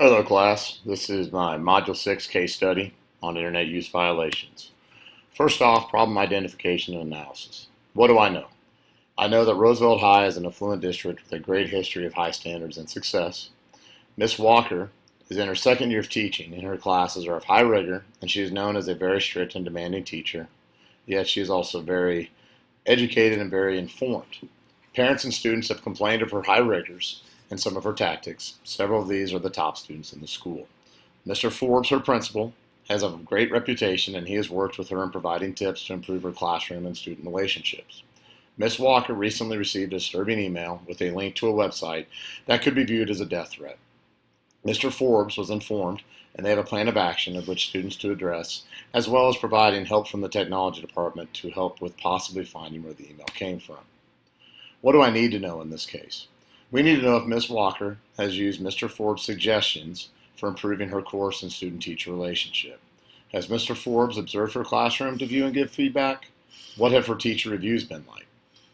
Hello class, this is my Module 6 case study on Internet use violations. First off, problem identification and analysis. What do I know? I know that Roosevelt High is an affluent district with a great history of high standards and success. Miss Walker is in her second year of teaching and her classes are of high rigor and she is known as a very strict and demanding teacher, yet she is also very educated and very informed. Parents and students have complained of her high rigors and some of her tactics. Several of these are the top students in the school. Mr. Forbes, her principal, has a great reputation and he has worked with her in providing tips to improve her classroom and student relationships. Miss Walker recently received a disturbing email with a link to a website that could be viewed as a death threat. Mr. Forbes was informed and they have a plan of action of which students to address, as well as providing help from the technology department to help with possibly finding where the email came from. What do I need to know in this case? We need to know if Ms. Walker has used Mr. Forbes' suggestions for improving her course and student-teacher relationship. Has Mr. Forbes observed her classroom to view and give feedback? What have her teacher reviews been like?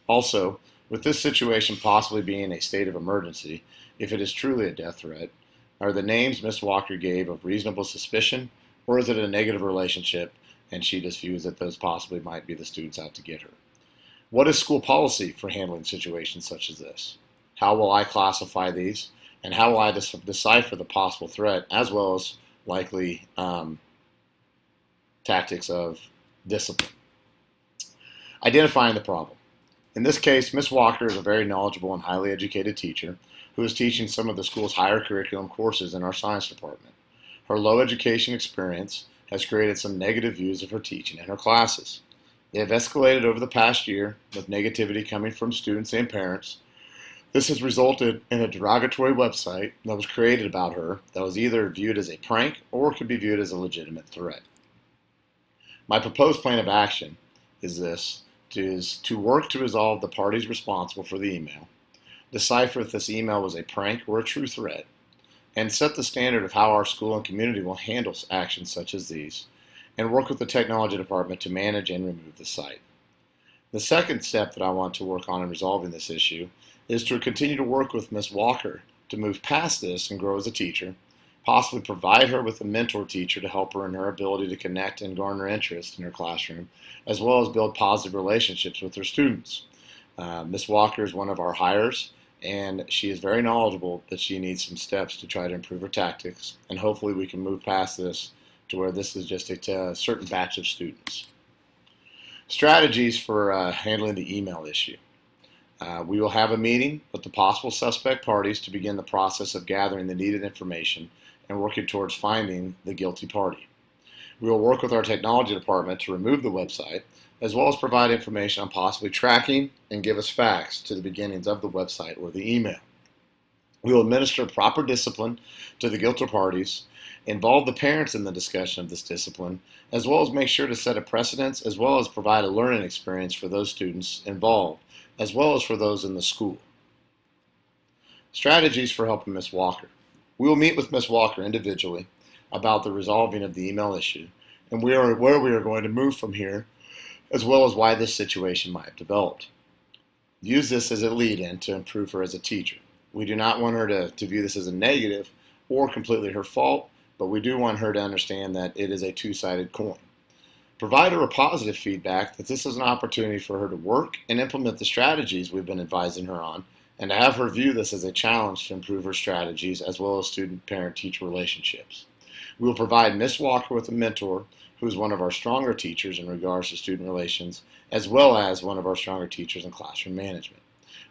Also, with this situation possibly being a state of emergency, if it is truly a death threat, are the names Ms. Walker gave of reasonable suspicion, or is it a negative relationship and she just views that those possibly might be the students out to get her? What is school policy for handling situations such as this? How will I classify these, and how will I decipher the possible threat as well as likely tactics of discipline? Identifying the problem. In this case, Ms. Walker is a very knowledgeable and highly educated teacher who is teaching some of the school's higher curriculum courses in our science department. Her low education experience has created some negative views of her teaching and her classes. They have escalated over the past year with negativity coming from students and parents. This has resulted in a derogatory website that was created about her that was either viewed as a prank or could be viewed as a legitimate threat. My proposed plan of action is to work to resolve the parties responsible for the email, decipher if this email was a prank or a true threat, and set the standard of how our school and community will handle actions such as these, and work with the technology department to manage and remove the site. The second step that I want to work on in resolving this issue is to continue to work with Ms. Walker to move past this and grow as a teacher, possibly provide her with a mentor teacher to help her in her ability to connect and garner interest in her classroom, as well as build positive relationships with her students. Ms. Walker is one of our hires, and she is very knowledgeable that she needs some steps to try to improve her tactics, and hopefully we can move past this to where this is just a certain batch of students. Strategies for handling the email issue. We will have a meeting with the possible suspect parties to begin the process of gathering the needed information and working towards finding the guilty party. We will work with our technology department to remove the website, as well as provide information on possibly tracking and give us facts to the beginnings of the website or the email. We will administer proper discipline to the guilty parties, involve the parents in the discussion of this discipline, as well as make sure to set a precedence, as well as provide a learning experience for those students involved, as well as for those in the school. Strategies for helping Ms. Walker. We will meet with Ms. Walker individually about the resolving of the email issue and where we are going to move from here, as well as why this situation might have developed. Use this as a lead-in to improve her as a teacher. We do not want her to view this as a negative or completely her fault, but we do want her to understand that it is a two-sided coin. Provide her a positive feedback that this is an opportunity for her to work and implement the strategies we've been advising her on, and to have her view this as a challenge to improve her strategies as well as student-parent-teacher relationships. We will provide Ms. Walker with a mentor who is one of our stronger teachers in regards to student relations, as well as one of our stronger teachers in classroom management.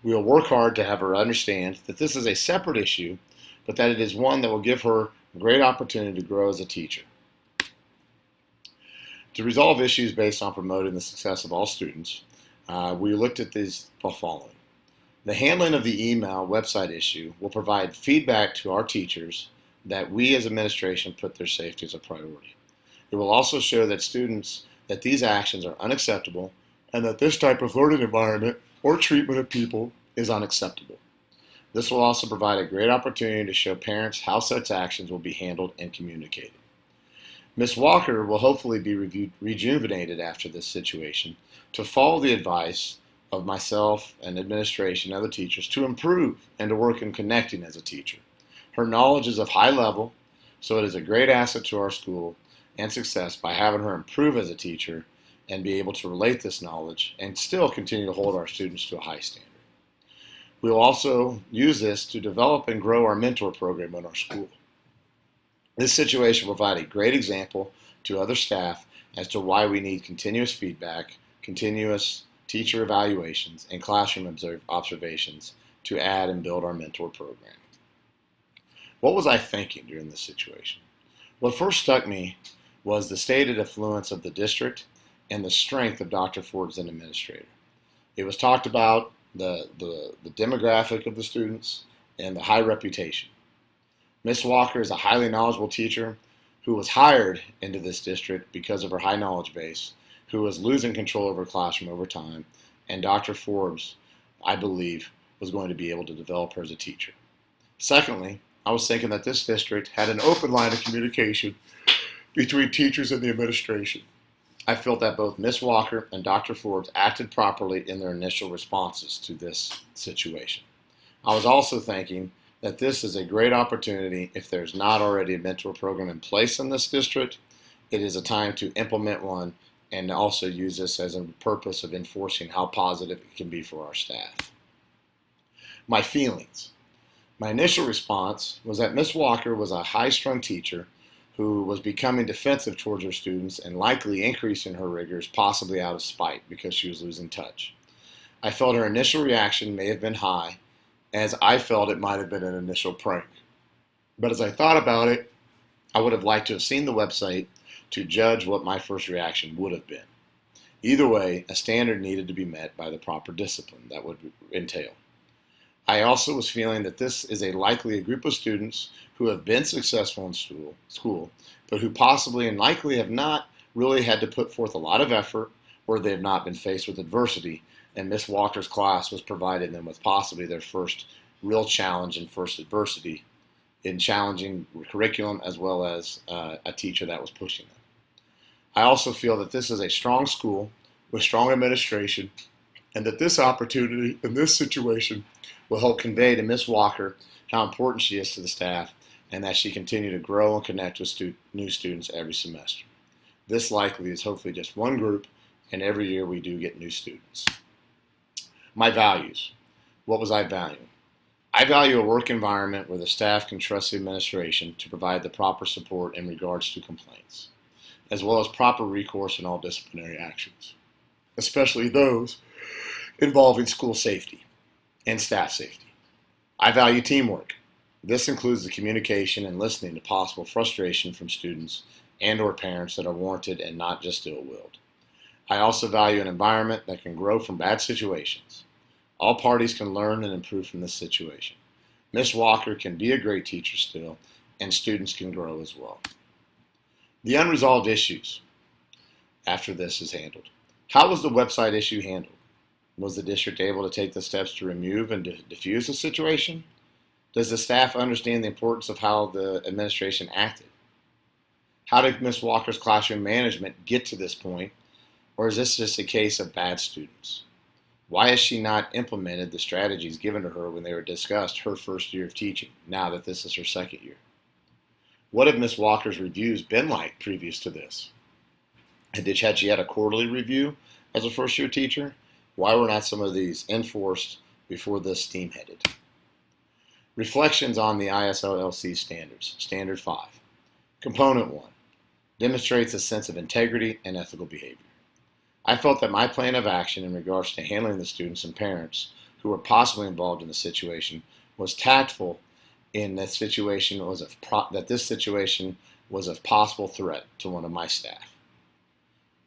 We will work hard to have her understand that this is a separate issue, but that it is one that will give her a great opportunity to grow as a teacher. To resolve issues based on promoting the success of all students, we looked at the following. The handling of the email website issue will provide feedback to our teachers that we as administration put their safety as a priority. It will also show that students that these actions are unacceptable and that this type of learning environment or treatment of people is unacceptable. This will also provide a great opportunity to show parents how such actions will be handled and communicated. Ms. Walker will hopefully be rejuvenated after this situation to follow the advice of myself and administration and other teachers to improve and to work in connecting as a teacher. Her knowledge is of high level, so it is a great asset to our school and success by having her improve as a teacher and be able to relate this knowledge and still continue to hold our students to a high standard. We will also use this to develop and grow our mentor program in our school. This situation will provide a great example to other staff as to why we need continuous feedback, continuous teacher evaluations, and classroom observations to add and build our mentor program. What was I thinking during this situation? What first struck me was the stated affluence of the district and the strength of Dr. Ford as an administrator. It was talked about the demographic of the students and the high reputation. Ms. Walker is a highly knowledgeable teacher who was hired into this district because of her high knowledge base, who was losing control of her classroom over time, and Dr. Forbes, I believe, was going to be able to develop her as a teacher. Secondly, I was thinking that this district had an open line of communication between teachers and the administration. I felt that both Ms. Walker and Dr. Forbes acted properly in their initial responses to this situation. I was also thinking that this is a great opportunity. If there's not already a mentor program in place in this district, it is a time to implement one and also use this as a purpose of enforcing how positive it can be for our staff. My feelings. My initial response was that Ms. Walker was a high-strung teacher who was becoming defensive towards her students and likely increasing her rigors, possibly out of spite because she was losing touch. I felt her initial reaction may have been high, as I felt it might have been an initial prank. But as I thought about it, I would have liked to have seen the website to judge what my first reaction would have been. Either way, a standard needed to be met by the proper discipline that would entail. I also was feeling that this is likely a group of students who have been successful in school, but who possibly and likely have not really had to put forth a lot of effort, or they have not been faced with adversity, and Miss Walker's class was providing them with possibly their first real challenge and first adversity in challenging curriculum, as well as a teacher that was pushing them. I also feel that this is a strong school with strong administration, and that this opportunity in this situation will help convey to Miss Walker how important she is to the staff, and that she continue to grow and connect with new students every semester. This likely is hopefully just one group, and every year we do get new students. My values. What was I valuing? I value a work environment where the staff can trust the administration to provide the proper support in regards to complaints, as well as proper recourse in all disciplinary actions, especially those involving school safety and staff safety. I value teamwork. This includes the communication and listening to possible frustration from students and or parents that are warranted and not just ill-willed. I also value an environment that can grow from bad situations. All parties can learn and improve from this situation. Ms. Walker can be a great teacher still, and students can grow as well. The unresolved issues after this is handled. How was the website issue handled? Was the district able to take the steps to remove and diffuse the situation? Does the staff understand the importance of how the administration acted? How did Ms. Walker's classroom management get to this point, or is this just a case of bad students? Why has she not implemented the strategies given to her when they were discussed her first year of teaching, now that this is her second year? What have Ms. Walker's reviews been like previous to this? Had she had a quarterly review as a first year teacher? Why were not some of these enforced before this steam headed? Reflections on the ISLC standards. Standard 5. Component 1. Demonstrates a sense of integrity and ethical behavior. I felt that my plan of action in regards to handling the students and parents who were possibly involved in the situation was tactful in that this situation was of possible threat to one of my staff.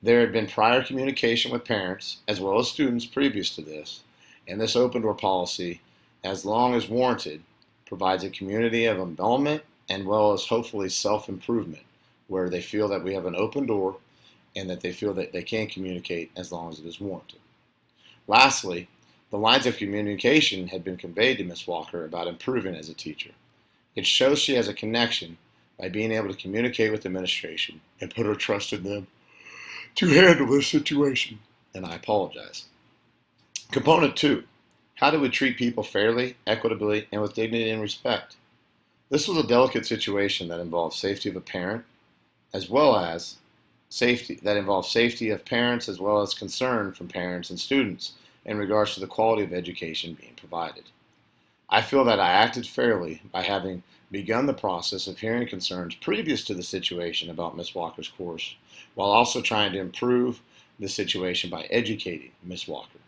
There had been prior communication with parents as well as students previous to this, and this open door policy, as long as warranted, provides a community of involvement and well as hopefully self-improvement, where they feel that we have an open door and that they feel that they can communicate as long as it is warranted. Lastly, the lines of communication had been conveyed to Ms. Walker about improving as a teacher. It shows she has a connection by being able to communicate with the administration and put her trust in them to handle this situation, and I apologize. Component 2. How do we treat people fairly, equitably, and with dignity and respect? This was a delicate situation that involved safety of a parent as well as safety of parents as well as concern from parents and students in regards to the quality of education being provided. I feel that I acted fairly by having begun the process of hearing concerns previous to the situation about Ms. Walker's course, while also trying to improve the situation by educating Ms. Walker.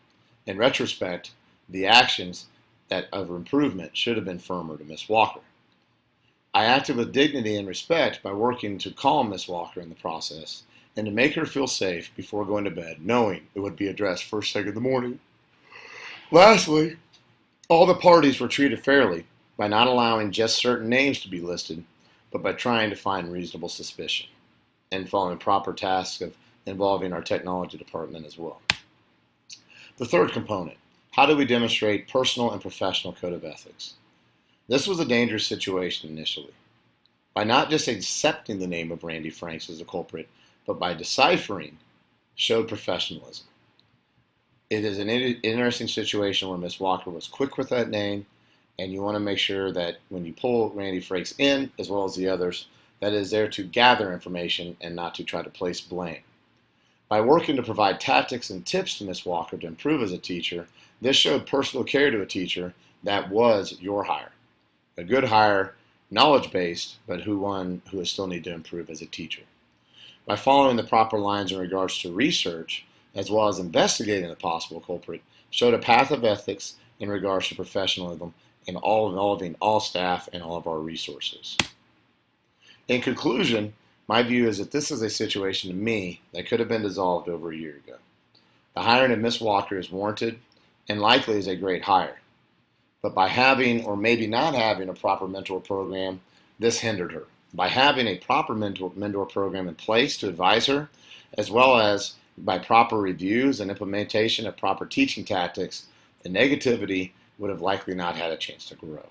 In retrospect, the actions that of improvement should have been firmer to Ms. Walker. I acted with dignity and respect by working to calm Miss Walker in the process and to make her feel safe before going to bed, knowing it would be addressed first thing in the morning. Lastly, all the parties were treated fairly by not allowing just certain names to be listed, but by trying to find reasonable suspicion and following proper tasks of involving our technology department as well. The third component, how do we demonstrate personal and professional code of ethics? This was a dangerous situation initially. By not just accepting the name of Randy Franks as a culprit, but by deciphering, showed professionalism. It is an interesting situation where Ms. Walker was quick with that name, and you want to make sure that when you pull Randy Franks in, as well as the others, that it is there to gather information and not to try to place blame. By working to provide tactics and tips to Ms. Walker to improve as a teacher, this showed personal care to a teacher that was your hire. A good hire, knowledge-based, but who still need to improve as a teacher. By following the proper lines in regards to research, as well as investigating the possible culprit, showed a path of ethics in regards to professionalism involving all staff and all of our resources. In conclusion, my view is that this is a situation to me that could have been dissolved over a year ago. The hiring of Ms. Walker is warranted and likely is a great hire. But by having or maybe not having a proper mentor program, this hindered her. By having a proper mentor program in place to advise her, as well as by proper reviews and implementation of proper teaching tactics, the negativity would have likely not had a chance to grow.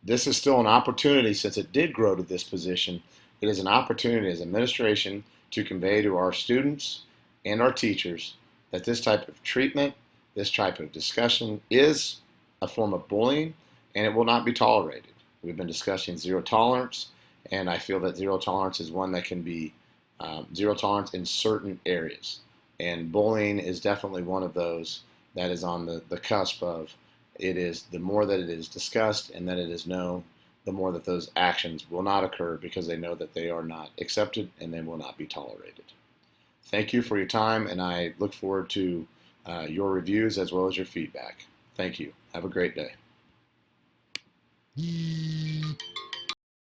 This is still an opportunity since it did grow to this position. It is an opportunity as administration to convey to our students and our teachers that this type of treatment, this type of discussion is a form of bullying, and it will not be tolerated. We've been discussing zero tolerance, and I feel that zero tolerance is one that can be zero tolerance in certain areas. And bullying is definitely one of those that is on the cusp of it is the more that it is discussed and that it is known, the more that those actions will not occur because they know that they are not accepted and they will not be tolerated. Thank you for your time, and I look forward to your reviews as well as your feedback. Thank you. Have a great day.